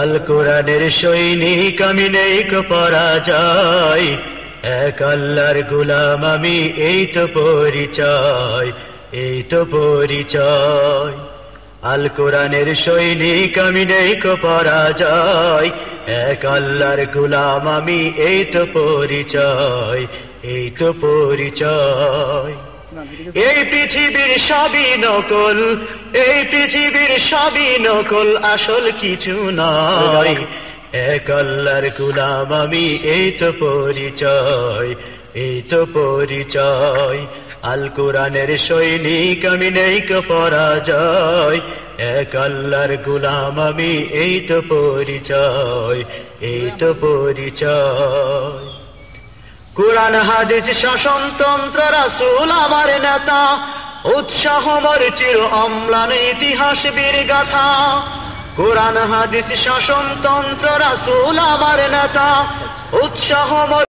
আল কোরআনের সৈনিক আমি নেই কো পরাজয়, এক আল্লাহর গোলাম আমি এই তো পরিচয়, এই তো পরিচয়। আল কোরআনের সৈনিক আমি নেই কো পরাজয়, এক আল্লাহর গোলাম আমি এই তো পরিচয়, এই তো পরিচয়। এই পৃথিবীর সবই নকল, এই পৃথিবীর সবই নকল, আসল কিছু নয়, এক আল্লাহর গোলাম আমি এই তো পরিচয়, এই তো পরিচয়। আল কোরআনের সৈনিক আমি নেই কো পরাজয়, এক আল্লাহর গোলাম আমি এই তো পরিচয়, এই তো পরিচয়। কোরআন হাদিস শাসনতন্ত্র রাসূল আমার নেতা, উৎসাহ মোর চির অম্লান ইতিহাস বীর গাথা। কোরআন হাদিস শাসনতন্ত্র রাসূল আমার নেতা, উৎসাহ মোর